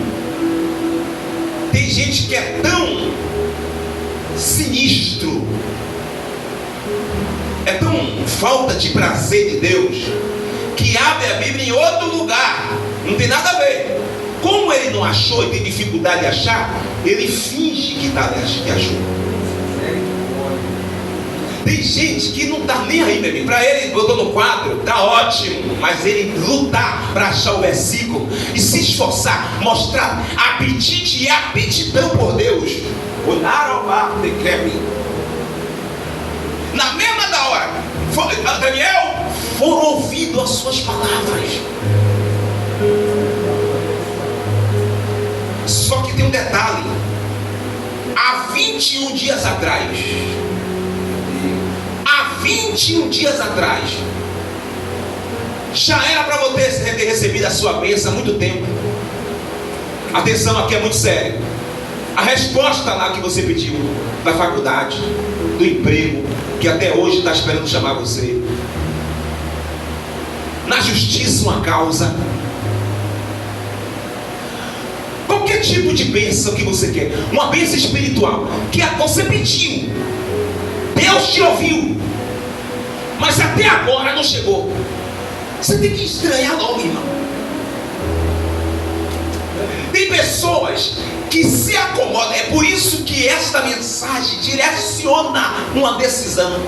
Tem gente que é tão sinistro, é tão falta de prazer de Deus, que abre a Bíblia em outro lugar. Não tem nada a ver. Como ele não achou e tem dificuldade de achar, ele finge que achou. Tem gente que não está nem aí, meu amigo. Para ele, botou no quadro, está ótimo. Mas ele lutar para achar o versículo e se esforçar, mostrar apetite e aptidão por Deus. Na mesma da hora, Daniel, foram ouvindo as suas palavras. Só que tem um detalhe. Há 21 dias atrás, 21 dias atrás, já era para você ter recebido a sua bênção há muito tempo. Atenção, aqui é muito sério. A resposta lá que você pediu, da faculdade, do emprego, que até hoje está esperando chamar você, na justiça uma causa, qualquer tipo de bênção que você quer, uma bênção espiritual, que você pediu, Deus te ouviu, mas até agora não chegou. Você tem que estranhar logo, irmão. Tem pessoas que se acomodam. É por isso que esta mensagem direciona uma decisão.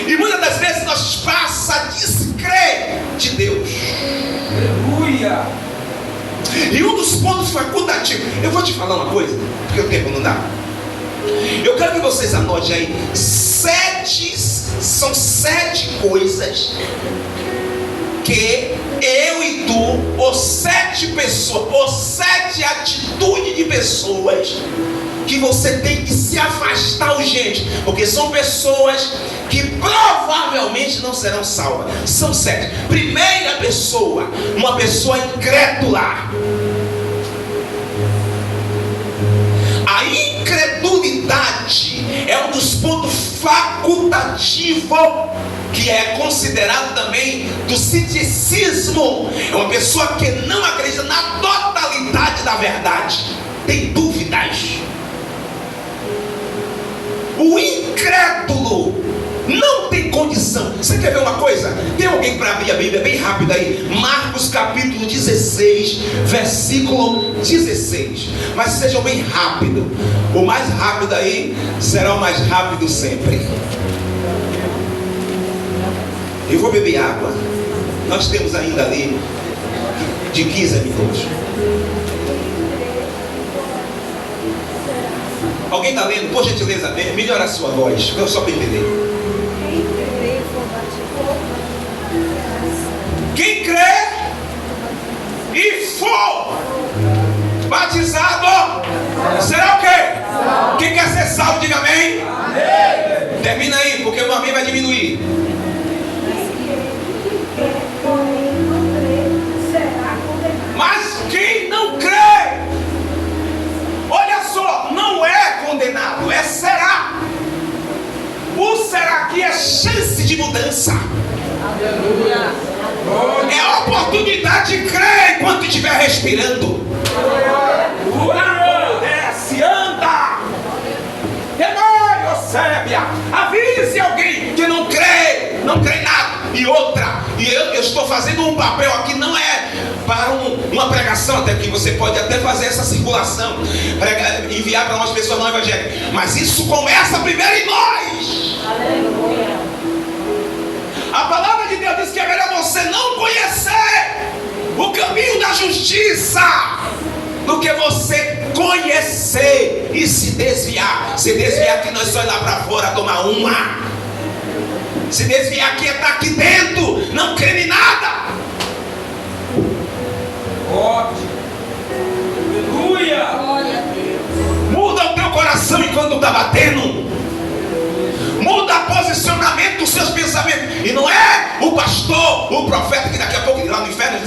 E muitas das vezes nós passa a descrer de Deus. Aleluia. E um dos pontos facultativos, eu vou te falar uma coisa, porque o tempo não dá. Eu quero que vocês anotem aí 7 coisas que eu e tu, ou 7 pessoas, ou 7 atitudes de pessoas que você tem que se afastar urgente, porque são pessoas que provavelmente não serão salvas. São 7. Primeira pessoa, uma pessoa incrédula. imaturidade é um dos pontos facultativos que é considerado também do ceticismo. É uma pessoa que não acredita na totalidade da verdade, tem dúvidas. O incrédulo não tem condição. Você quer ver uma coisa? Tem alguém para abrir a Bíblia bem rápido aí? Marcos capítulo 16, versículo 16. Mas sejam bem rápido. O mais rápido aí será o mais rápido sempre. Eu vou beber água. Nós temos ainda ali de 15 minutos. Alguém está lendo? Por gentileza, melhora a sua voz, só para entender. Quem crê e for batizado será o quê? Quem quer ser salvo, diga amém. Termina aí, porque o amém vai diminuir. Mas quem não crê, olha só, não é condenado, é será. O será aqui é chance de mudança. É a oportunidade de crer enquanto estiver respirando. Desce, anda. Avise alguém que não crê em nada. E outra, eu estou fazendo um papel aqui, não é para uma pregação, até que você pode até fazer essa circulação, enviar para umas pessoas não evangélicas, mas isso começa primeiro em nós. Aleluia. A palavra de Deus diz que é melhor você não conhecer o caminho da justiça do que você conhecer e se desviar. Se desviar que nós só ir lá para fora tomar uma. Se desviar que é estar aqui dentro, não crê em nada. Aleluia. Muda o teu coração enquanto está batendo. Muda o posicionamento dos seus pensamentos. E não é o pastor, o profeta, que daqui a pouco lá no inferno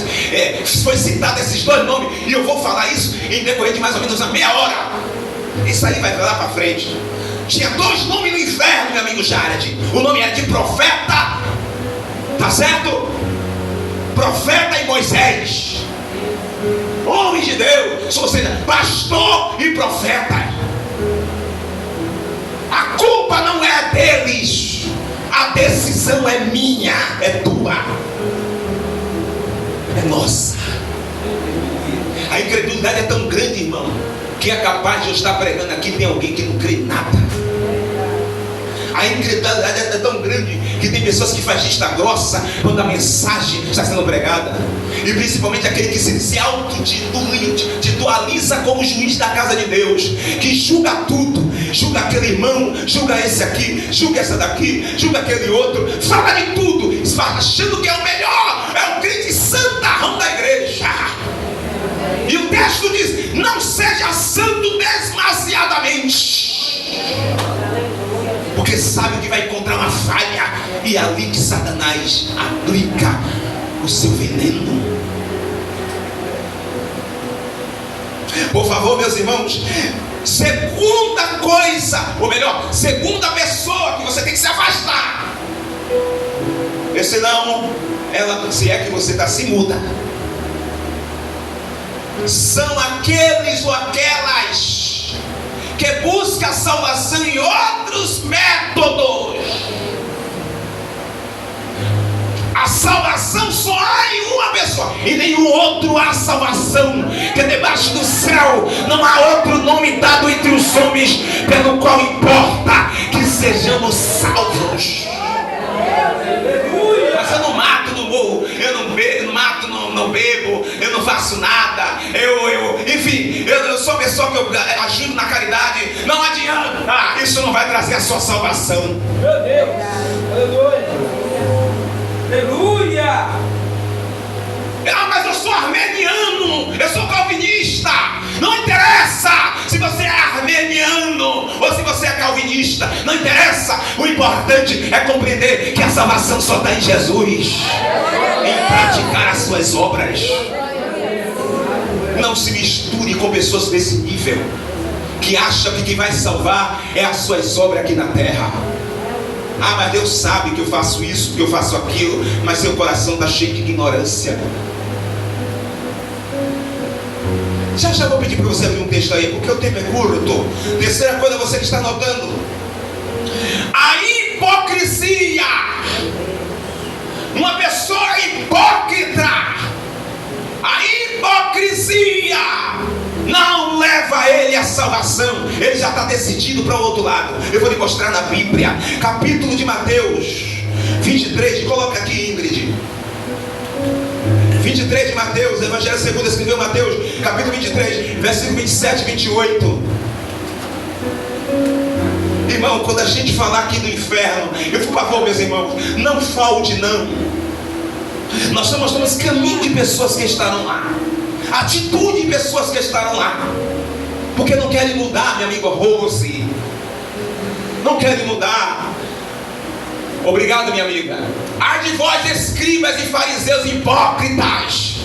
foi citado esses dois nomes. E eu vou falar isso em decorrer de mais ou menos uma meia hora. Isso aí vai lá para frente. Tinha dois nomes no inferno, meu amigo Jared. O nome era de profeta, tá certo? Profeta e Moisés, homem de Deus, ou seja, pastor e profeta. A culpa não é deles, a decisão é minha, é tua, é nossa. A incredulidade é tão grande, irmão, que é capaz de eu estar pregando aqui, tem alguém que não crê em nada. A incredulidade é tão grande que tem pessoas que fazem vista grossa quando a mensagem está sendo pregada. E principalmente aquele que se auto-titualiza como juiz da casa de Deus, que julga tudo, julga aquele irmão, julga esse aqui, julga essa daqui, julga aquele outro, fala de tudo, achando que é o melhor, é o crente santarrão da igreja. E o texto diz: não seja santo demasiadamente, porque sabe que vai encontrar uma falha, e é ali que Satanás aplica o seu veneno. Por favor, meus irmãos, segunda coisa, ou melhor, segunda pessoa que você tem que se afastar, porque senão ela, se é que você está, se muda. São aqueles ou aquelas que buscam a salvação em outros métodos. A salvação só há em uma pessoa, e nenhum outro há salvação, que debaixo do céu não há outro nome dado entre os homens pelo qual importa que sejamos salvos. Mas eu não mato, não morro, eu não mato, não bebo, eu não faço nada, enfim, eu sou uma pessoa que eu agindo na caridade, não adianta, isso não vai trazer a sua salvação. Meu Deus, aleluia, aleluia. Mas eu sou armeniano, eu sou calvinista. Não interessa se você é armeniano ou se você é calvinista, não interessa. O importante é compreender que a salvação só está em Jesus, em praticar as suas obras. Não se misture com pessoas desse nível, que acha que vai salvar é as suas obras aqui na terra. Ah, mas Deus sabe que eu faço isso, que eu faço aquilo, mas seu coração está cheio de ignorância. Já vou pedir para você abrir um texto aí, porque o tempo é curto. Terceira coisa, você que está anotando: a hipocrisia. Uma pessoa hipócrita, a hipocrisia não leva ele à salvação. Ele já está decidido para o outro lado. Eu vou lhe mostrar na Bíblia, capítulo de Mateus 23, coloca aqui, Ingrid. 23 de Mateus, Evangelho segundo escreveu Mateus, capítulo 23, versículo 27 e 28. Irmão, quando a gente falar aqui do inferno, eu por favor, meus irmãos, não falte não. Nós estamos mostrando caminho de pessoas que estarão lá, atitude de pessoas que estarão lá, porque não querem mudar, minha amiga Rose, não querem mudar. Obrigado, minha amiga. Ai de vós, escribas e fariseus hipócritas,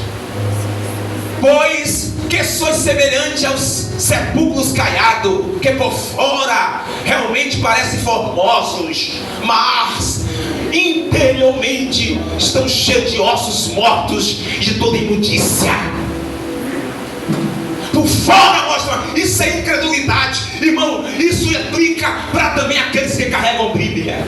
pois que sois semelhante aos sepulcros caiados, que por fora realmente parecem formosos, mas interiormente estão cheios de ossos mortos e de toda imundícia. Por fora mostra, isso é incredulidade, irmão. Isso aplica para também aqueles que carregam Bíblia.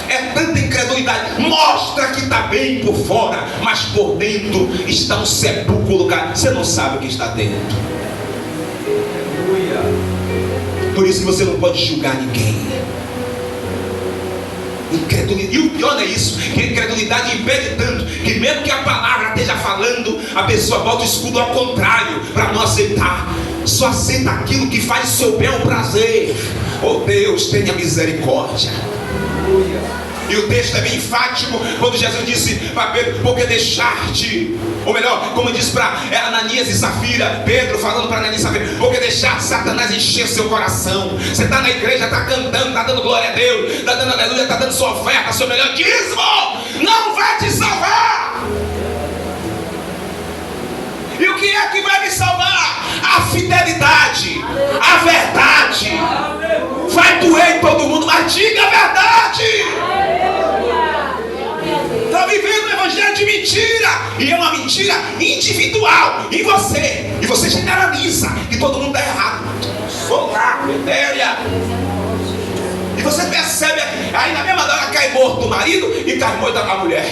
É tanta incredulidade, mostra que está bem por fora, mas por dentro está um sepulcro. Você não sabe o que está dentro. Por isso que você não pode julgar ninguém. Incredulidade. E o pior não é isso, que a incredulidade impede tanto, que mesmo que a palavra esteja falando, a pessoa bota o escudo ao contrário, para não aceitar. Só aceita aquilo que faz o seu bel prazer. Oh Deus, tenha misericórdia. E o texto é bem enfático quando Jesus disse para Pedro: porque deixar-te, ou melhor, como disse para Ananias e Safira, Pedro falando para Ananias e Safira, porque deixar Satanás encher seu coração. Você está na igreja, está cantando, está dando glória a Deus, está dando aleluia, está dando sua oferta, seu melhor dízimo, não vai te salvar. E o que é que vai me salvar? A fidelidade, a verdade. Vai doer em todo mundo, mas diga a verdade. Está vivendo um evangelho de mentira, e é uma mentira individual em você, e você generaliza que todo mundo está errado. Sou lá, Betéria. E você percebe, aí na mesma hora cai morto o marido e cai morto a mulher.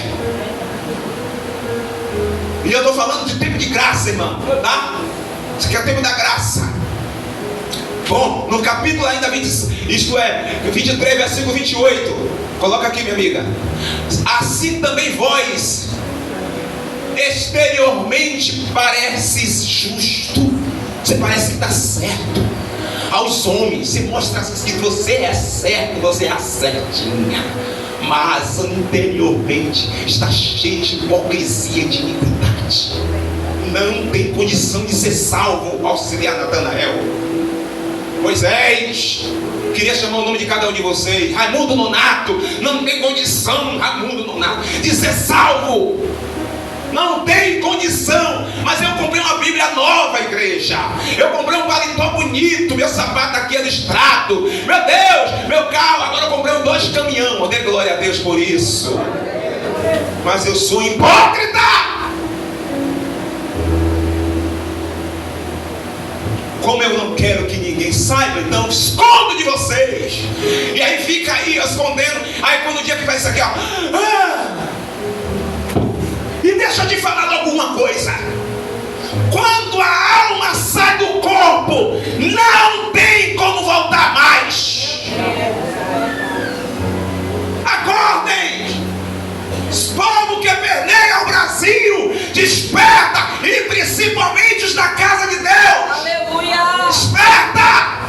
E eu estou falando de tempo de graça, irmão, tá? Isso aqui é o tempo da graça. Bom, no capítulo ainda 23, versículo 28. Coloca aqui, minha amiga. Assim também vós, exteriormente pareces justo. Você parece que está certo. Aos homens, você mostra que você é certo, você é a certinha. Mas interiormente está cheio de hipocrisia e de iniquidade. Não tem condição de ser salvo. Auxiliar Natanael. Moisés, queria chamar o nome de cada um de vocês. Raimundo Nonato, não tem condição, Raimundo Nonato, de ser salvo. Não tem condição. Mas eu comprei uma Bíblia nova, igreja. Eu comprei um paletó bonito. Meu sapato aqui é listrado. Meu Deus, meu carro. Agora eu comprei 2 caminhões. Dê glória a Deus por isso. Mas eu sou hipócrita. Como eu não quero que ninguém saiba, então escondo de vocês. E aí fica aí escondendo. Aí quando o dia que vai isso aqui, ó. E deixa eu te falar alguma coisa. Quando a alma sai do corpo, não tem como voltar mais. Acordem! Os povos que perneia o Brasil, desperta! E principalmente os da casa de Deus. Aleluia! Desperta!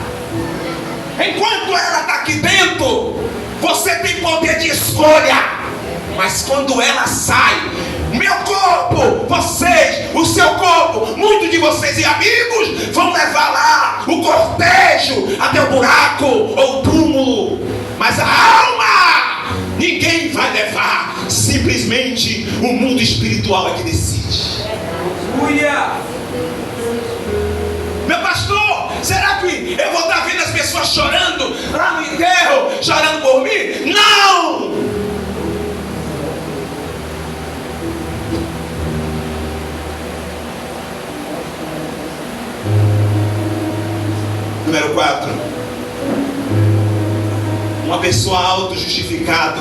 Enquanto ela está aqui dentro, você tem poder de escolha. Mas quando ela sai, meu corpo, vocês, o seu corpo, muitos de vocês e amigos vão levar lá o cortejo até o buraco ou o túmulo. Mas a alma, ninguém vai levar. Simplesmente o mundo espiritual é que decide. Meu pastor, Será que eu vou estar vendo as pessoas chorando lá no enterro, chorando por mim? Não! Número 4. Uma pessoa auto-justificada.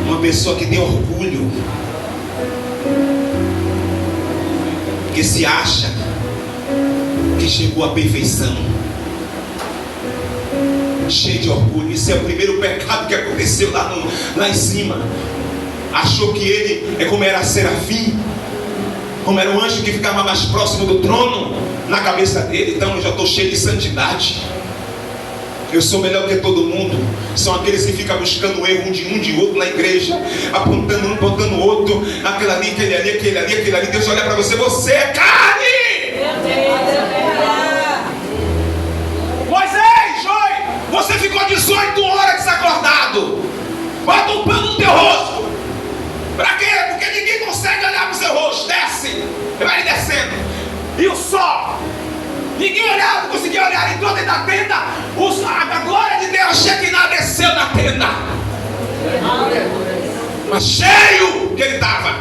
Uma pessoa que tem orgulho. Que se acha que chegou à perfeição. Cheio de orgulho. Isso é o primeiro pecado que aconteceu lá em cima. Achou que ele é como era serafim, como era o anjo que ficava mais próximo do trono. Na cabeça dele, então eu já estou cheio de santidade. Eu sou melhor que todo mundo. São aqueles que ficam buscando o erro um de outro na igreja, apontando um, apontando o outro. Aquele ali, aquele ali, aquele ali, aquele ali. Deus olha para você, você é carne. Moisés, oi, você ficou 18 horas desacordado. Bota um pano no teu rosto. Para quê? Porque ninguém consegue olhar para o seu rosto. Desce, vai descendo. E o sol, ninguém olhava, não conseguia olhar em toda a tenda. A glória de Deus, Shekinah, desceu na tenda. Mas cheio que ele estava.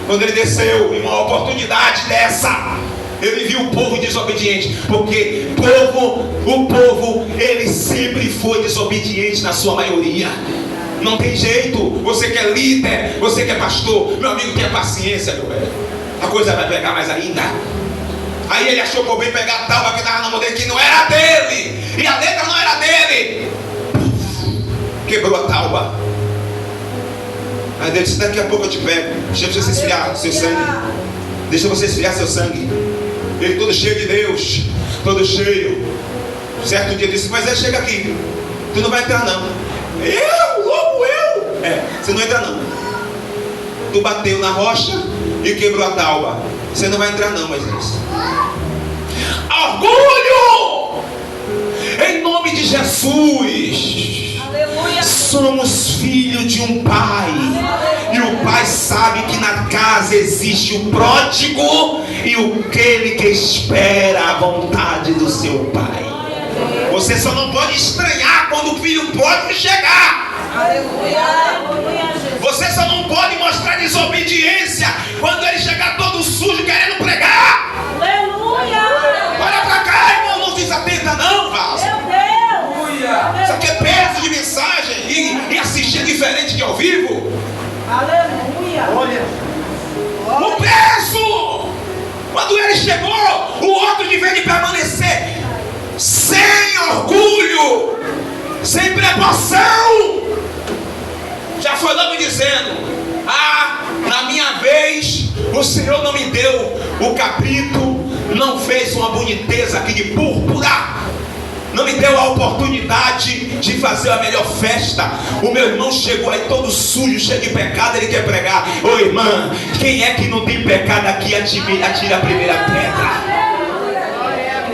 Quando ele desceu, em uma oportunidade dessa, ele viu o povo desobediente. Porque o povo, ele sempre foi desobediente na sua maioria. Não tem jeito. Você que é líder, você que é pastor, meu amigo, tenha paciência, meu velho. A coisa vai pegar mais ainda. Aí ele achou por bem pegar a tábua que estava na mão dele, que não era dele, e a letra não era dele. Quebrou a tábua. Aí Deus disse, daqui a pouco eu te pego. Deixa você esfriar seu sangue. Deixa você esfriar seu sangue. Ele todo cheio de Deus, todo cheio. Certo dia disse, mas chega aqui. Tu não vai entrar não. Eu? Louco eu? Você não entra não. Tu bateu na rocha e quebrou a tábua. Você não vai entrar não, Moisés. Orgulho! Em nome de Jesus. Aleluia. Somos filhos de um pai. E o pai sabe que na casa existe o pródigo e aquele que espera a vontade do seu pai. Você só não pode estranhar quando o filho pode chegar. Aleluia. Você só não pode mostrar desobediência quando ele chegar todo sujo querendo pregar. Aleluia. Olha pra cá, irmão, não se atenta não, vaso. Meu Deus. Isso aqui é peso de mensagem e assistir diferente de ao vivo. Aleluia. O peso. Quando ele chegou, o outro de vez de permanecer sem orgulho, sem prepoção, já foi logo dizendo, na minha vez o Senhor não me deu o cabrito, não fez uma boniteza aqui de púrpura, não me deu a oportunidade de fazer a melhor festa. O meu irmão chegou aí todo sujo, cheio de pecado, ele quer pregar. Ô irmã, quem é que não tem pecado aqui? Atira a primeira pedra.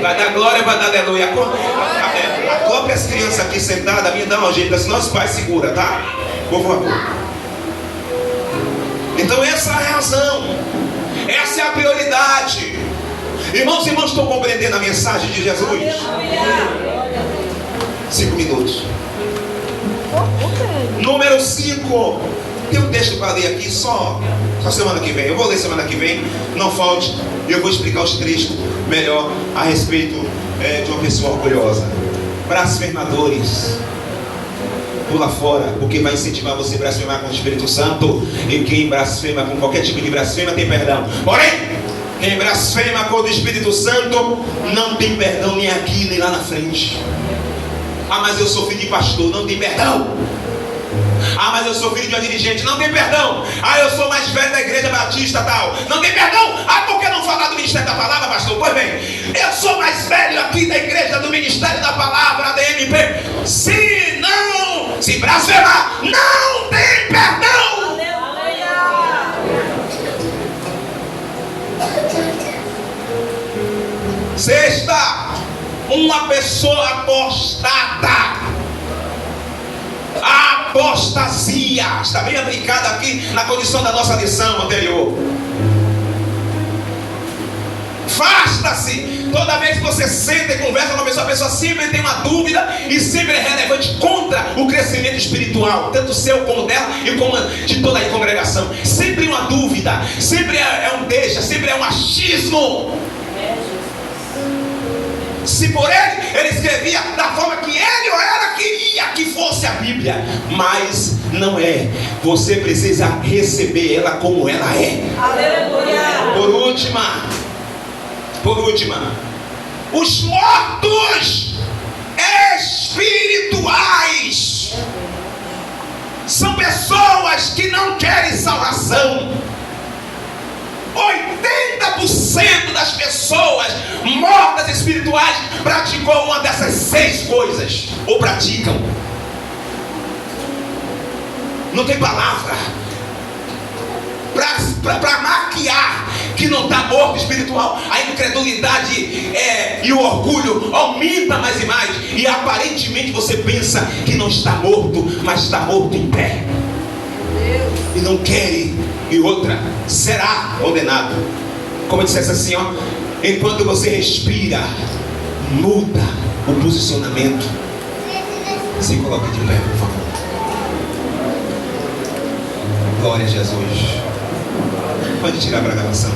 Vai dar glória, vai dar aleluia. Acople as crianças aqui sentadas, me dá um jeito, senão os pais segura, tá? Por favor. Então essa é a razão, essa é a prioridade. Irmãos e irmãos, estão compreendendo a mensagem de Jesus? 5 minutos. Número 5. Tem um texto para ler aqui só semana que vem. Eu vou ler semana que vem, não falte. E eu vou explicar os trechos melhor a respeito de uma pessoa orgulhosa. Blasfemadores, pula fora, porque vai incentivar você a blasfemar com o Espírito Santo. E quem blasfema com qualquer tipo de blasfema tem perdão. Porém, quem blasfema com o Espírito Santo não tem perdão nem aqui nem lá na frente. Mas eu sou filho de pastor, não tem perdão. Mas eu sou filho de uma dirigente, não tem perdão. Eu sou mais velho da igreja batista tal, não tem perdão. Por que não falar do ministério da palavra, pastor? Pois bem, eu sou mais velho aqui da igreja do ministério da palavra, da MP. Se blasfemar, não tem perdão. Sexta, uma pessoa apostada. A apostasia está bem aplicada aqui na condição da nossa lição anterior. Afasta-se. Toda vez que você senta e conversa com a pessoa sempre tem uma dúvida e sempre é relevante contra o crescimento espiritual, tanto seu como dela e como de toda a congregação. Sempre uma dúvida, sempre é um deixa, sempre é um achismo. Se por ele escrevia da forma que ele ou ela queria que fosse a Bíblia, mas não é. Você precisa receber ela como ela é. Aleluia. Por última, os mortos espirituais são pessoas que não querem salvação. 80% das pessoas mortas espirituais praticou uma dessas 6 coisas, ou praticam. Não tem palavra para maquiar que não está morto espiritual. A incredulidade e o orgulho aumenta mais e mais, e aparentemente você pensa que não está morto, mas está morto em pé e não quer. E outra, será condenado. Como eu dissesse assim, ó, enquanto você respira, muda o posicionamento. Se coloque de pé, por favor. Glória a Jesus. Pode tirar para a gravação.